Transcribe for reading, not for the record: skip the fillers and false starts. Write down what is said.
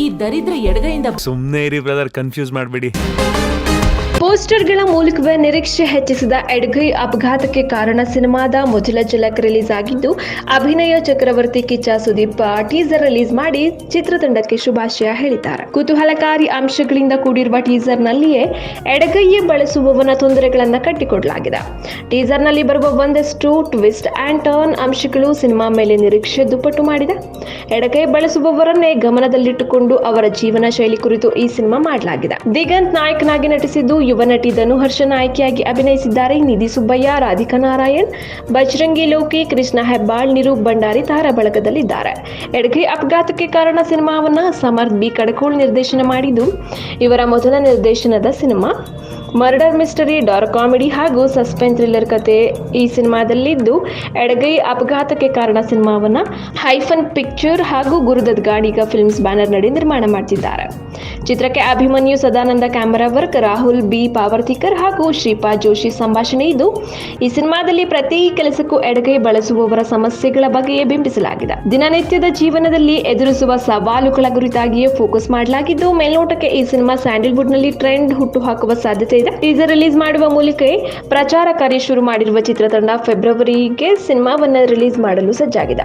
ಈ ದರಿದ್ರ ಎಡಗೈಯಿಂದ ಸುಮ್ನೆ ಇರಿ ಬ್ರದರ್, ಕನ್ಫ್ಯೂಸ್ ಮಾಡಬೇಡಿ. ಪೋಸ್ಟರ್ಗಳ ಮೂಲಕವೇ ನಿರೀಕ್ಷೆ ಹೆಚ್ಚಿಸಿದ ಎಡಗೈ ಅಪಘಾತಕ್ಕೆ ಕಾರಣ ಸಿನಿಮಾದ ಮೊದಲ ಝಲಕ್ ರಿಲೀಸ್ ಆಗಿದ್ದು, ಅಭಿನಯ ಚಕ್ರವರ್ತಿ ಕಿಚ್ಚ ಸುದೀಪ್ ಟೀಸರ್ ರಿಲೀಸ್ ಮಾಡಿ ಚಿತ್ರತಂಡಕ್ಕೆ ಶುಭಾಶಯ ಹೇಳಿದ್ದಾರೆ. ಕುತೂಹಲಕಾರಿ ಅಂಶಗಳಿಂದ ಕೂಡಿರುವ ಟೀಸರ್ನಲ್ಲಿಯೇ ಎಡಗೈಯೇ ಬಳಸುವವನ ತೊಂದರೆಗಳನ್ನು ಕಟ್ಟಿಕೊಡಲಾಗಿದೆ. ಟೀಸರ್ನಲ್ಲಿ ಬರುವ ಒಂದಷ್ಟು ಟ್ವಿಸ್ಟ್ ಆ್ಯಂಡ್ ಟರ್ನ್ ಅಂಶಗಳು ಸಿನಿಮಾ ಮೇಲೆ ನಿರೀಕ್ಷೆ ದುಪ್ಪಟ್ಟು ಮಾಡಿದೆ. ಎಡಗೈ ಬಳಸುವವರನ್ನೇ ಗಮನದಲ್ಲಿಟ್ಟುಕೊಂಡು ಅವರ ಜೀವನ ಶೈಲಿ ಕುರಿತು ಈ ಸಿನಿಮಾ ಮಾಡಲಾಗಿದೆ. ದಿಗಂತ್ ನಾಯಕನಾಗಿ ನಟಿಸಿದ್ದು, ಯುವ ನಟಿ ಧನು ಹರ್ಷ ನಾಯಕಿಯಾಗಿ ಅಭಿನಯಿಸಿದ್ದಾರೆ. ನಿಧಿ ಸುಬ್ಬಯ್ಯ, ರಾಧಿಕಾ ನಾರಾಯಣ್, ಬಜರಂಗಿ ಲೋಕಿ, ಕೃಷ್ಣ ಹೆಬ್ಬಾಳ್, ನಿರೂಪ್ ಭಂಡಾರಿ ತಾರಾ ಬಳಗದಲ್ಲಿದ್ದಾರೆ. ಎಡಗೈ ಅಪಘಾತಕ್ಕೆ ಕಾರಣ ಸಿನಿಮಾವನ್ನ ಸಮರ್ಥ್ ಬಿ ಕಡಕೋಳ್ ನಿರ್ದೇಶನ ಮಾಡಿದ್ದು, ಇವರ ಮೊದಲ ನಿರ್ದೇಶನದ cinema. Murder mystery, dark comedy ಹಾಗೂ ಸಸ್ಪೆನ್ಸ್ ಥ್ರಿಲ್ಲರ್ ಕತೆ ಈ ಸಿನಿಮಾದಲ್ಲಿದ್ದು, ಎಡಗೈ ಅಪಘಾತಕ್ಕೆ ಕಾರಣ ಸಿನಿಮಾವನ್ನ ಹೈಫನ್ ಪಿಕ್ಚರ್ ಹಾಗೂ ಗುರುದತ್ ಗಾಡಿಗ ಫಿಲ್ಮ್ಸ್ ಬ್ಯಾನರ್ ನಡಿ ನಿರ್ಮಾಣ ಮಾಡ್ತಿದ್ದಾರೆ. ಚಿತ್ರಕ್ಕೆ Abhimanyu Sadanand camera work, Rahul B Pavartikar ಹಾಗೂ ಶ್ರೀಪಾದ್ ಜೋಶಿ ಸಂಭಾಷಣೆ ಇದ್ದು, ಈ ಸಿನಿಮಾದಲ್ಲಿ ಪ್ರತಿ ಕೆಲಸಕ್ಕೂ ಎಡಗೈ ಬಳಸುವವರ ಸಮಸ್ಯೆಗಳ ಬಗ್ಗೆಯೇ ಬಿಂಬಿಸಲಾಗಿದೆ. ದಿನನಿತ್ಯದ ಜೀವನದಲ್ಲಿ ಎದುರಿಸುವ ಸವಾಲುಗಳ ಕುರಿತಾಗಿಯೇ ಫೋಕಸ್ ಮಾಡಲಾಗಿದ್ದು, ಮೇಲ್ನೋಟಕ್ಕೆ ಈ ಸಿನಿಮಾ ಸ್ಯಾಂಡಲ್ವುಡ್ನಲ್ಲಿ ಟ್ರೆಂಡ್ ಹುಟ್ಟುಹಾಕುವ ಸಾಧ್ಯತೆ ಇದೆ. ಟೀಸರ್ ರಿಲೀಸ್ ಮಾಡುವ ಮೂಲಕ ಪ್ರಚಾರ ಕಾರ್ಯ ಶುರು ಮಾಡಿರುವ ಚಿತ್ರತಂಡ ಫೆಬ್ರವರಿಗೆ ಸಿನಿಮಾವನ್ನ ರಿಲೀಸ್ ಮಾಡಲು ಸಜ್ಜಾಗಿದೆ.